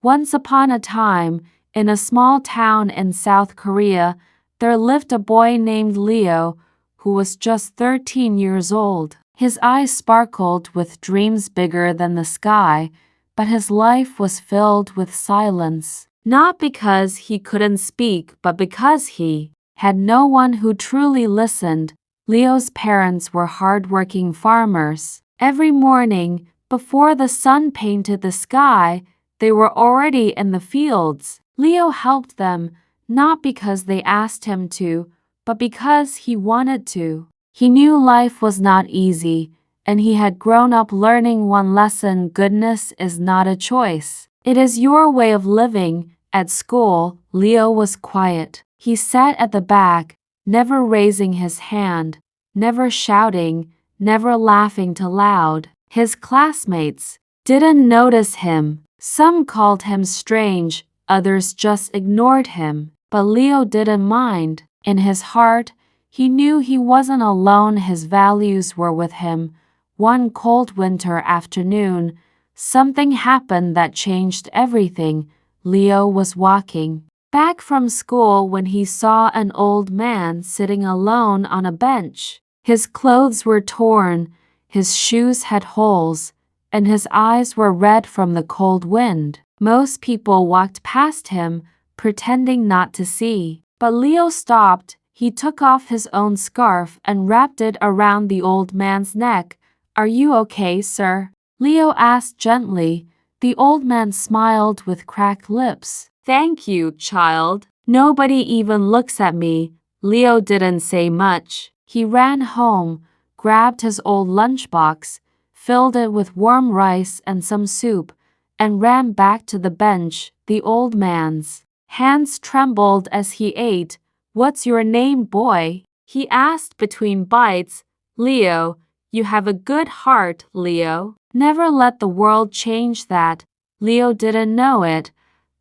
Once upon a time, in a small town in South Korea, there lived a boy named Leo who was just 13 years old. His eyes sparkled with dreams bigger than the sky, but his life was filled with silence. Not because he couldn't speak, but because he had no one who truly listened. Leo's parents were hard-working farmers. Every morning, before the sun painted the sky, they were already in the fields. Leo helped them, not because they asked him to, but because he wanted to. He knew life was not easy, and he had grown up learning one lesson: goodness is not a choice. It is your way of living. At school, Leo was quiet. He sat at the back, never raising his hand, never shouting, never laughing too loud. His classmates didn't notice him. Some called him strange, others just ignored him. But Leo didn't mind. In his heart, he knew he wasn't alone. His values were with him. One cold winter afternoon, something happened that changed everything. Leo was walking back from school when he saw an old man sitting alone on a bench. His clothes were torn, his shoes had holes, and his eyes were red from the cold wind. Most people walked past him, pretending not to see. But Leo stopped. He took off his own scarf and wrapped it around the old man's neck. "Are you okay, sir?" Leo asked gently. The old man smiled with cracked lips. "Thank you, child. Nobody even looks at me." Leo didn't say much. He ran home, grabbed his old lunchbox, filled it with warm rice and some soup, and ran back to the bench. The old man's hands trembled as he ate. "What's your name, boy?" he asked between bites. "Leo. You have a good heart, Leo." Never let the world change that. Leo didn't know it,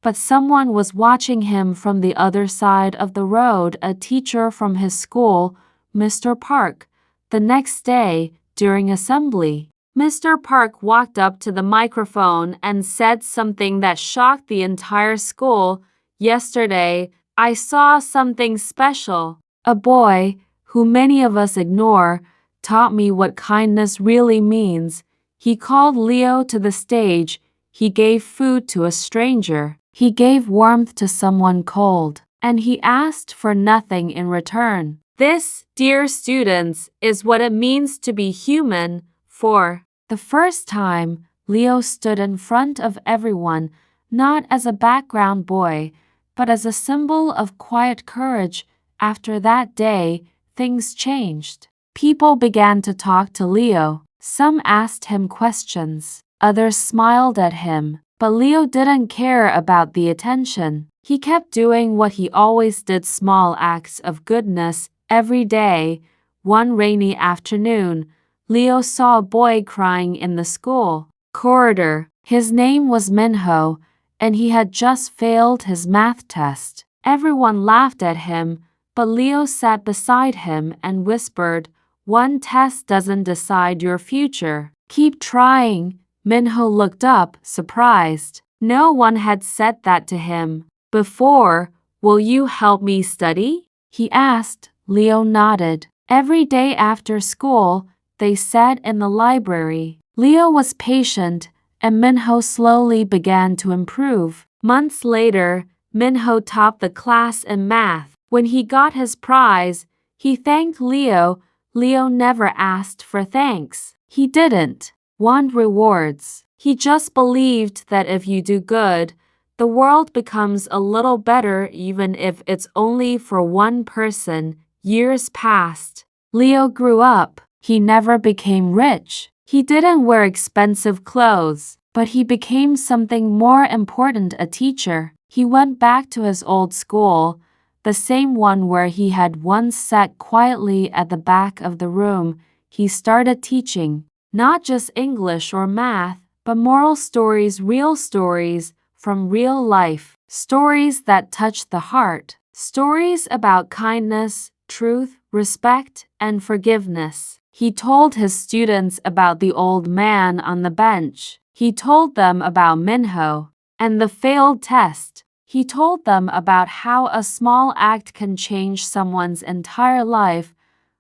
but someone was watching him from the other side of the road. A teacher from his school, Mr. Park. The next day, during assembly, Mr. Park walked up to the microphone and said something that shocked the entire school. "Yesterday, I saw something special. A boy, who many of us ignore, taught me what kindness really means." He called Leo to the stage. He gave food to a stranger. He gave warmth to someone cold. And he asked for nothing in return. This, dear students, is what it means to be human. For the first time, Leo stood in front of everyone, not as a background boy, but as a symbol of quiet courage. After that day, things changed. People began to talk to Leo. Some asked him questions. Others smiled at him. But Leo didn't care about the attention. He kept doing what he always did: small acts of goodness every day. One rainy afternoon, Leo saw a boy crying in the school corridor. His name was Minho, and he had just failed his math test. Everyone laughed at him, but Leo sat beside him and whispered, "One test doesn't decide your future. Keep trying." Minho looked up, surprised. No one had said that to him before. "Will you help me study?" he asked. Leo nodded. Every day after school, they sat in the library. Leo was patient, and Minho slowly began to improve. Months later, Minho topped the class in math. When he got his prize, he thanked Leo. Leo never asked for thanks. He didn't want rewards. He just believed that if you do good, the world becomes a little better, even if it's only for one person. Years passed. Leo grew up. He never became rich. He didn't wear expensive clothes, but he became something more important: a teacher. He went back to his old school, the same one where he had once sat quietly at the back of the room. He started teaching, not just English or math, but moral stories, real stories from real life, stories that touched the heart, stories about kindness, truth, respect, and forgiveness. He told his students about the old man on the bench. He told them about Minho and the failed test. He told them about how a small act can change someone's entire life.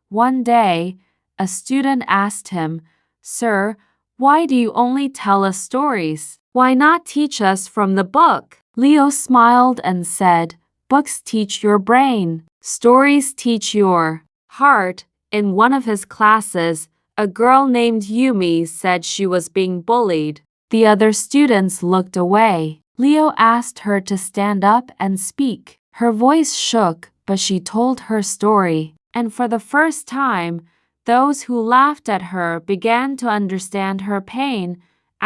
One day, a student asked him, "Sir, why do you only tell us stories? Why not teach us from the book?" Leo smiled and said, "Books teach your brain. Stories teach your heart." In one of his classes, a girl named Yumi said she was being bullied. The other students looked away. Leo asked her to stand up and speak. Her voice shook, but she told her story. And for the first time, those who laughed at her began to understand her pain.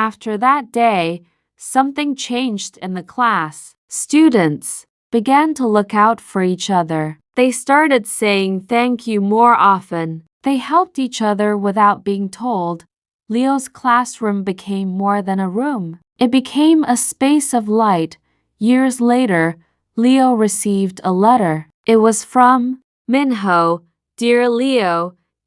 After that day, something changed in the class. Students began to look out for each other. They started saying thank you more often. They helped each other without being told. Leo's classroom became more than a room. It became a space of light. Years later, Leo received a letter. It was from Minho. "Dear Leo,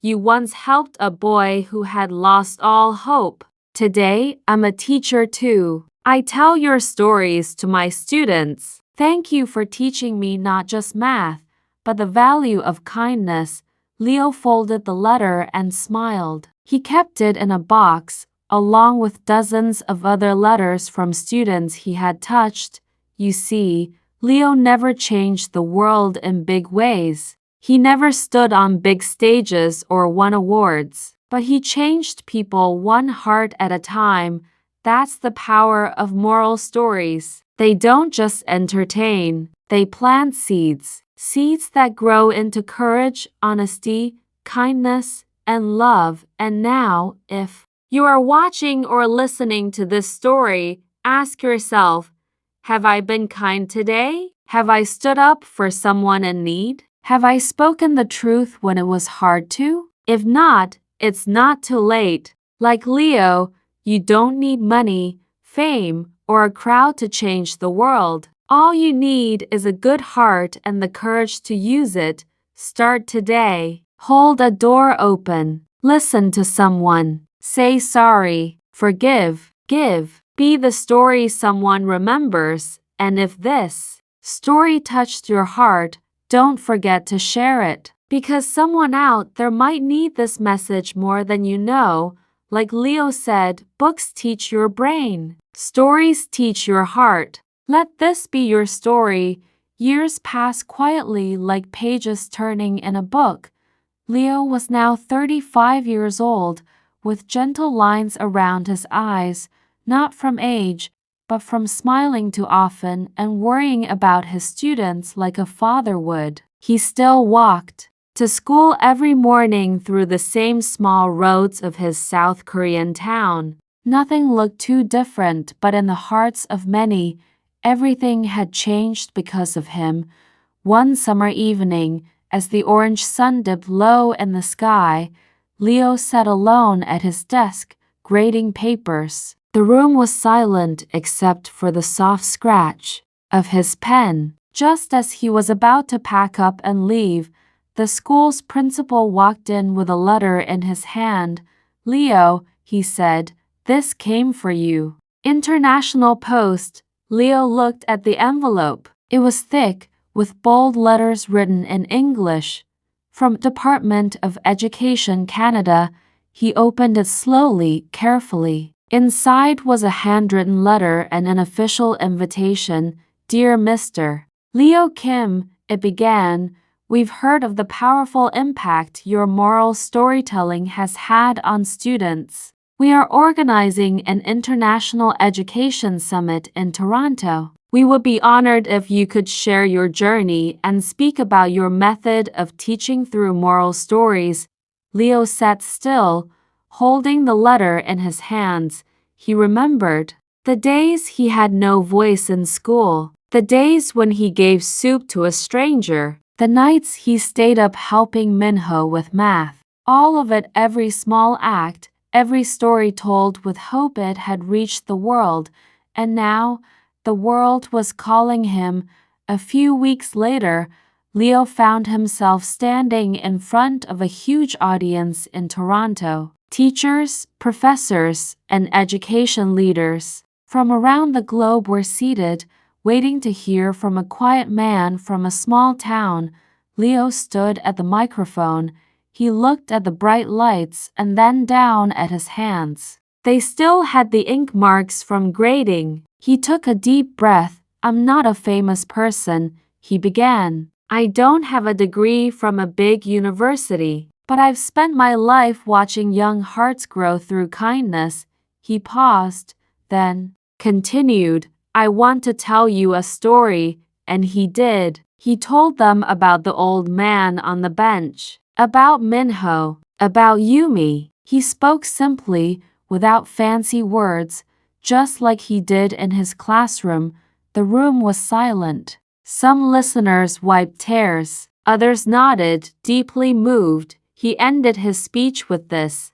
you once helped a boy who had lost all hope. Today, I'm a teacher too. I tell your stories to my students. Thank you for teaching me not just math, but the value of kindness." Leo folded the letter and smiled. He kept it in a box, along with dozens of other letters from students he had touched. You see, Leo never changed the world in big ways. He never stood on big stages or won awards, but he changed people one heart at a time. That's the power of moral stories. They don't just entertain, they plant seeds. Seeds that grow into courage, honesty, kindness, and love. And now, if you are watching or listening to this story, ask yourself, have I been kind today? Have I stood up for someone in need? Have I spoken the truth when it was hard to? If not, it's not too late. Like Leo, you don't need money, fame, or a crowd to change the world. All you need is a good heart and the courage to use it. Start today. Hold a door open. Listen to someone. Say sorry. Forgive. Give. Be the story someone remembers. And if this story touched your heart, don't forget to share it. Because someone out there might need this message more than you know. Like Leo said, books teach your brain. Stories teach your heart. Let this be your story. Years pass quietly like pages turning in a book. Leo was now 35 years old, with gentle lines around his eyes, not from age, but from smiling too often and worrying about his students like a father would. He still walked to school every morning through the same small roads of his South Korean town. Nothing looked too different, but in the hearts of many, everything had changed because of him. One summer evening, as the orange sun dipped low in the sky, Leo sat alone at his desk, grading papers. The room was silent except for the soft scratch of his pen. Just as he was about to pack up and leave, the school's principal walked in with a letter in his hand. "Leo," he said, "this came for you. International Post." Leo looked at the envelope. It was thick, with bold letters written in English. From Department of Education Canada. He opened it slowly, carefully. Inside was a handwritten letter and an official invitation. "Dear Mr. Leo Kim," it began, "we've heard of the powerful impact your moral storytelling has had on students. We are organizing an international education summit in Toronto. We would be honored if you could share your journey and speak about your method of teaching through moral stories." Leo sat still, holding the letter in his hands. He remembered the days he had no voice in school, the days when he gave soup to a stranger, the nights he stayed up helping Minho with math. All of it, every small act, every story told with hope, it had reached the world, and now the world was calling him. A few weeks later, Leo found himself standing in front of a huge audience in Toronto. Teachers, professors, and education leaders from around the globe were seated, waiting to hear from a quiet man from a small town. Leo stood at the microphone. He looked at the bright lights and then down at his hands. They still had the ink marks from grading. He took a deep breath. "I'm not a famous person," he began. "I don't have a degree from a big university, but I've spent my life watching young hearts grow through kindness." He paused, then continued, "I want to tell you a story," and he did. He told them about the old man on the bench, about Minho, about Yumi. He spoke simply, without fancy words, just like he did in his classroom. The room was silent. Some listeners wiped tears. Others nodded, deeply moved. He ended his speech with this: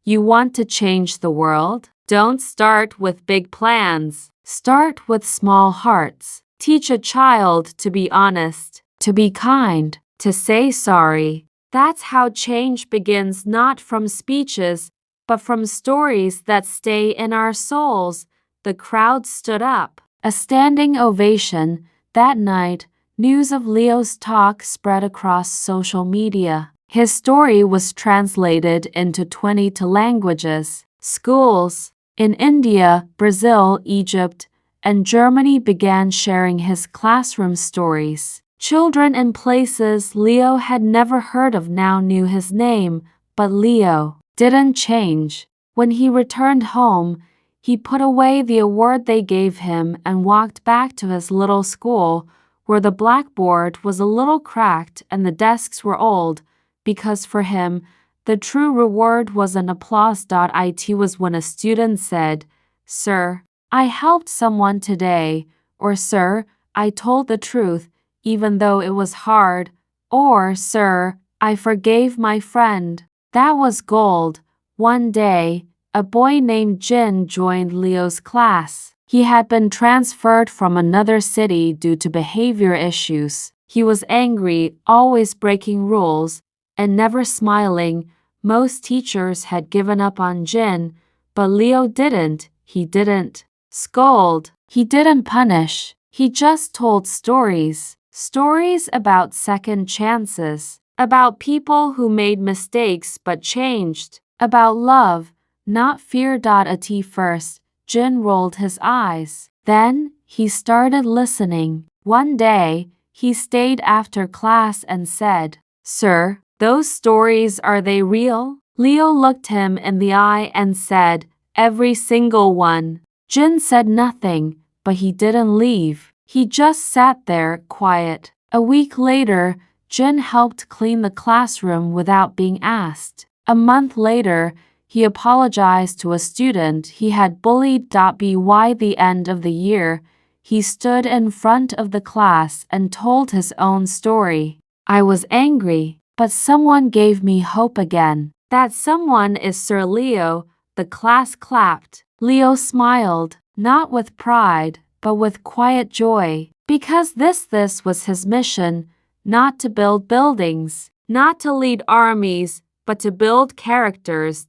"You want to change the world? Don't start with big plans. Start with small hearts. Teach a child to be honest, to be kind, to say sorry." That's how change begins, not from speeches, but from stories that stay in our souls. The crowd stood up. A standing ovation. That night, news of Leo's talk spread across social media. His story was translated into 22 languages. Schools in India, Brazil, Egypt, and Germany began sharing his classroom stories. Children in places Leo had never heard of now knew his name, but Leo didn't change. When he returned home, he put away the award they gave him and walked back to his little school, where the blackboard was a little cracked and the desks were old, because for him, the true reward wasn't applause. It was when a student said, "Sir, I helped someone today," or "Sir, I told the truth, even though it was hard," or "Sir, I forgave my friend." That was gold. One day, a boy named Jin joined Leo's class. He had been transferred from another city due to behavior issues. He was angry, always breaking rules, and never smiling. Most teachers had given up on Jin, but Leo didn't. He didn't scold. He didn't punish. He just told stories. Stories about second chances, about people who made mistakes but changed, about love, not fear. At first, Jin rolled his eyes. Then, he started listening. One day, he stayed after class and said, "Sir, those stories, are they real?" Leo looked him in the eye and said, "Every single one." Jin said nothing, but he didn't leave. He just sat there, quiet. A week later, Jin helped clean the classroom without being asked. A month later, he apologized to a student he had bullied. By the end of the year, he stood in front of the class and told his own story. "I was angry, but someone gave me hope again." That someone is Sir Leo. The class clapped. Leo smiled, not with pride, but with quiet joy, because this was his mission, not to build buildings, not to lead armies, but to build characters.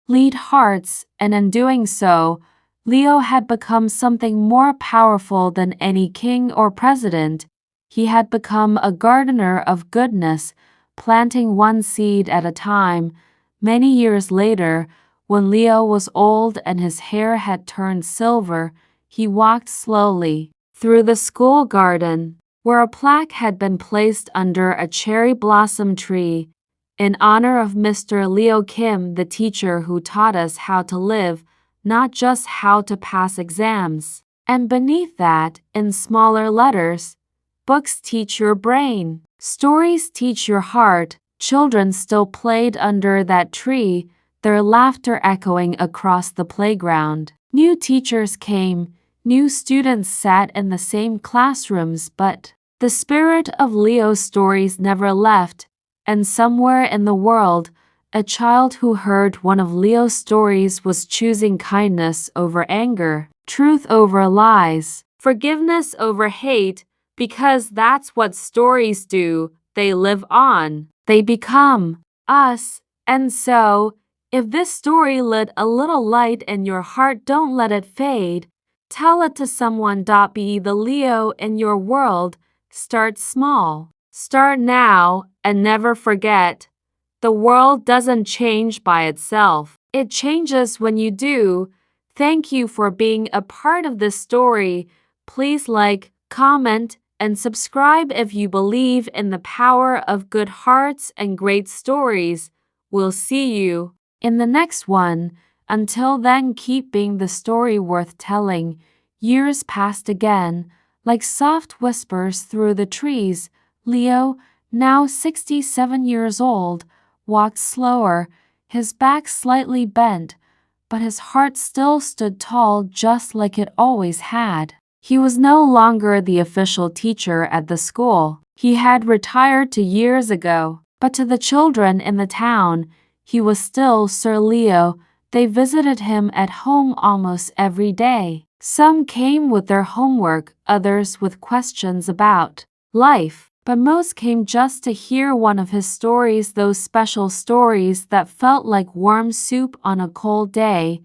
Lead hearts, and in doing so, Leo had become something more powerful than any king or president. He had become a gardener of goodness, planting one seed at a time. Many years later, when Leo was old and his hair had turned silver, he walked slowly through the school garden, where a plaque had been placed under a cherry blossom tree, in honor of Mr. Leo Kim, the teacher who taught us how to live, not just how to pass exams. And beneath that, in smaller letters, "Books teach your brain. Stories teach your heart." Children still played under that tree, their laughter echoing across the playground. New teachers came, new students sat in the same classrooms, but the spirit of Leo's stories never left. And somewhere in the world, a child who heard one of Leo's stories was choosing kindness over anger, truth over lies, forgiveness over hate, because that's what stories do. They live on. They become us. And so, If this story lit a little light in your heart, don't let it fade. Tell it to someone. Be the Leo in your world. Start small. Start now and never forget. The world doesn't change by itself. It changes when you do. Thank you for being a part of this story. Please like, comment, and subscribe if you believe in the power of good hearts and great stories. We'll see you in the next one. Until then, keep being the story worth telling. Years passed again, like soft whispers through the trees. Leo, now 67 years old, walked slower, his back slightly bent, but his heart still stood tall just like it always had. He was no longer the official teacher at the school. He had retired 2 years ago, but to the children in the town, he was still Sir Leo. They visited him at home almost every day. Some came with their homework, others with questions about life, but most came just to hear one of his stories, those special stories that felt like warm soup on a cold day.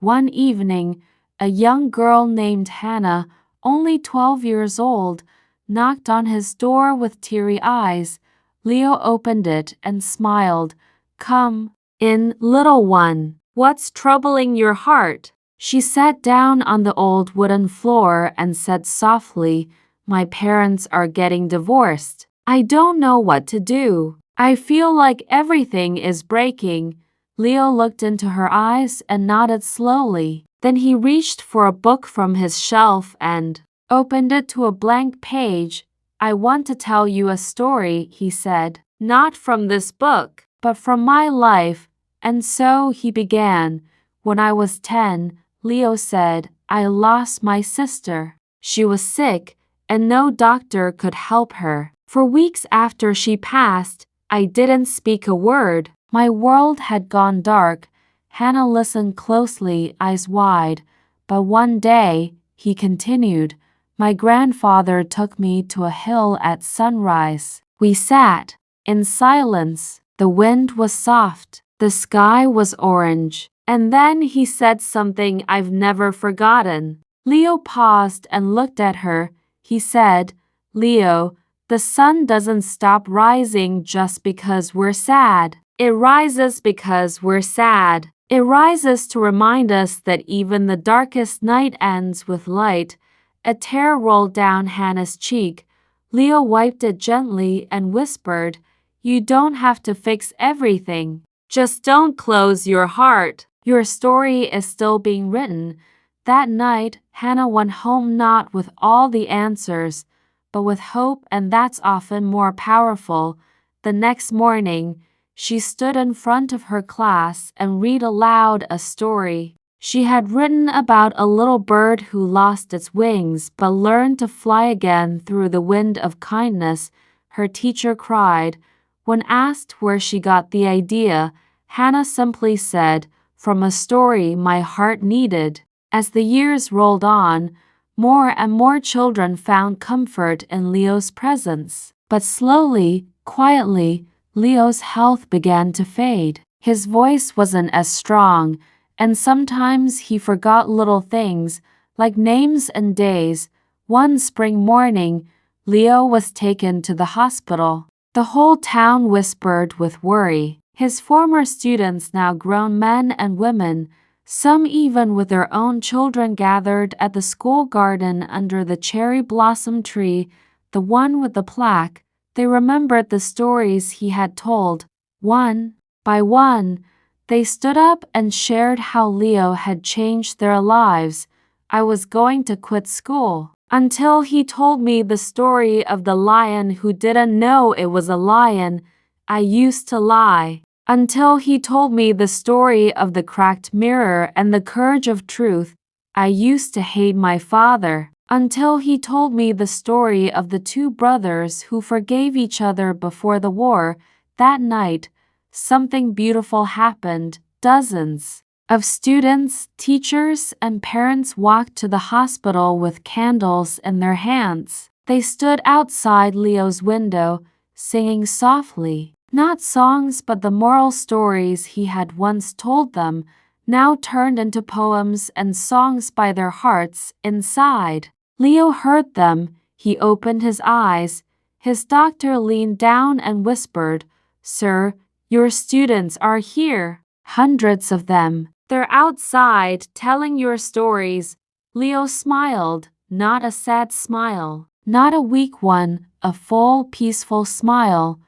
One evening, a young girl named Hannah, only 12 years old, knocked on his door with teary eyes. Leo opened it and smiled. "Come in, little one. What's troubling your heart?" She sat down on the old wooden floor and said softly, "My parents are getting divorced. I don't know what to do. I feel like everything is breaking." Leo looked into her eyes and nodded slowly. Then he reached for a book from his shelf and opened it to a blank page. "I want to tell you a story," he said. "Not from this book, but from my life." And so he began. "When I was 10, Leo said, I lost my sister. She was sick, and no doctor could help her. For weeks after she passed, I didn't speak a word. My world had gone dark." Hannah listened closely, eyes wide. "But one day," he continued, "my grandfather took me to a hill at sunrise. We sat in silence. The wind was soft. The sky was orange. And then he said something I've never forgotten." Leo paused and looked at her. He said, "Leo, the sun doesn't stop rising just because we're sad. It rises because we're sad. It rises to remind us that even the darkest night ends with light." A tear rolled down Hannah's cheek. Leo wiped it gently and whispered, "You don't have to fix everything. Just don't close your heart. Your story is still being written." That night, Hannah went home not with all the answers, but with hope, and that's often more powerful. The next morning, she stood in front of her class and read aloud a story. She had written about a little bird who lost its wings but learned to fly again through the wind of kindness. Her teacher cried. When asked where she got the idea, Hannah simply said, "From a story my heart needed." As the years rolled on, more and more children found comfort in Leo's presence. But slowly, quietly, Leo's health began to fade. His voice wasn't as strong, and sometimes he forgot little things, like names and days. One spring morning, Leo was taken to the hospital. The whole town whispered with worry. His former students, now grown men and women, some even with their own children, gathered at the school garden under the cherry blossom tree, the one with the plaque. They remembered the stories he had told. One by one, they stood up and shared how Leo had changed their lives. "I was going to quit school until he told me the story of the lion who didn't know it was a lion. I used to lie. Until he told me the story of the cracked mirror and the courage of truth. I used to hate my father. Until he told me the story of the two brothers who forgave each other before the war." That night, something beautiful happened. Dozens of students, teachers, and parents walked to the hospital with candles in their hands. They stood outside Leo's window, singing softly. Not songs, but the moral stories he had once told them, now turned into poems and songs by their hearts inside. Leo heard them. He opened his eyes. His doctor leaned down and whispered, "Sir, your students are here. Hundreds of them. They're outside telling your stories." Leo smiled, not a sad smile, not a weak one, a full, peaceful smile.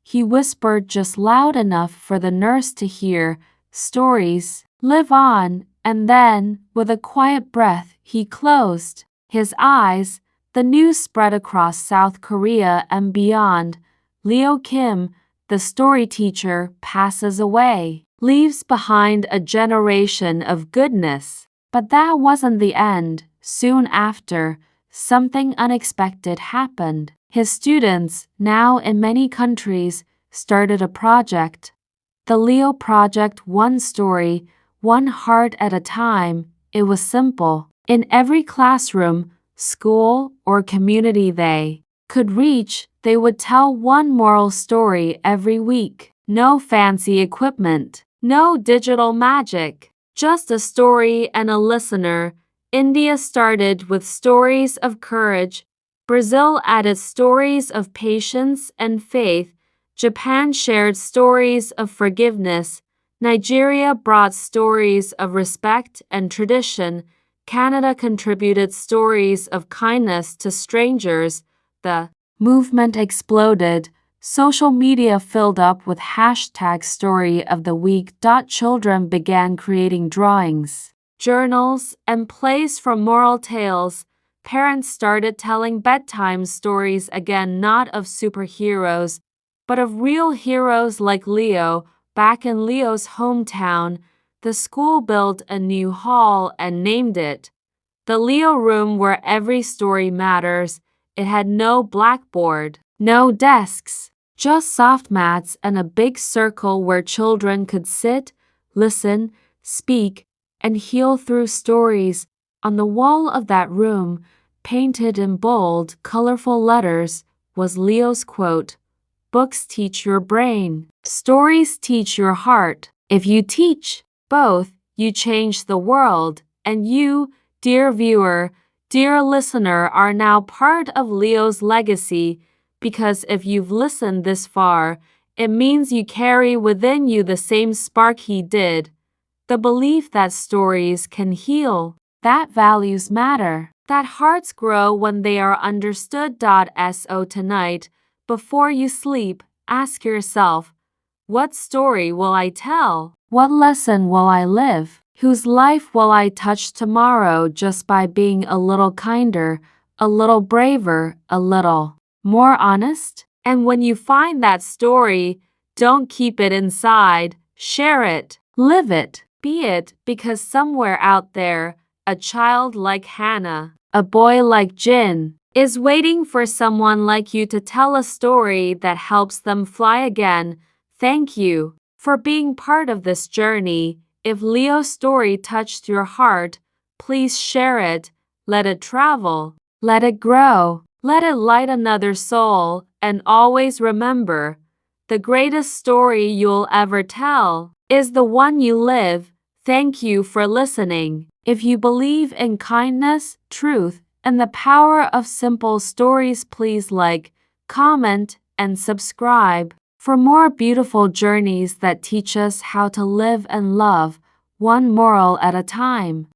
He whispered just loud enough for the nurse to hear, "Stories live on," and then, with a quiet breath, he closed his eyes. The news spread across South Korea and beyond. Leo Kim, the story teacher, passes away, leaves behind a generation of goodness. But that wasn't the end. Soon after, something unexpected happened. His students, now in many countries, started a project. The Leo Project, one story, one heart at a time. It was simple. In every classroom, school, or community they could reach, they would tell one moral story every week. No fancy equipment, no digital magic, just a story and a listener. India started with stories of courage. Brazil added stories of patience and faith. Japan shared stories of forgiveness. Nigeria brought stories of respect and tradition. Canada contributed stories of kindness to strangers. The movement exploded. Social media filled up with hashtag story of the week. Children began creating drawings, journals, and plays from moral tales. Parents started telling bedtime stories again, not of superheroes, but of real heroes like Leo. Back in Leo's hometown, the school built a new hall and named it the Leo Room, where every story matters. It had no blackboard, no desks, just soft mats and a big circle where children could sit, listen, speak, and heal through stories. On the wall of that room, painted in bold, colorful letters, was Leo's quote, "Books teach your brain. Stories teach your heart. If you teach both, you change the world." And you, dear viewer, dear listener, are now part of Leo's legacy, because if you've listened this far, it means you carry within you the same spark he did, the belief that stories can heal, that values matter, that hearts grow when they are understood. So tonight, before you sleep, ask yourself, what story will I tell? What lesson will I live? Whose life will I touch tomorrow just by being a little kinder, a little braver, a little more honest? And when you find that story, don't keep it inside. Share it. Live it. Be it, because somewhere out there, a child like Hannah, a boy like Jin, is waiting for someone like you to tell a story that helps them fly again. Thank you for being part of this journey. If Leo's story touched your heart, please share it. Let it travel. Let it grow. Let it light another soul. And always remember, the greatest story you'll ever tell is the one you live. Thank you for listening. If you believe in kindness, truth, and the power of simple stories, please like, comment, and subscribe for more beautiful journeys that teach us how to live and love, one moral at a time.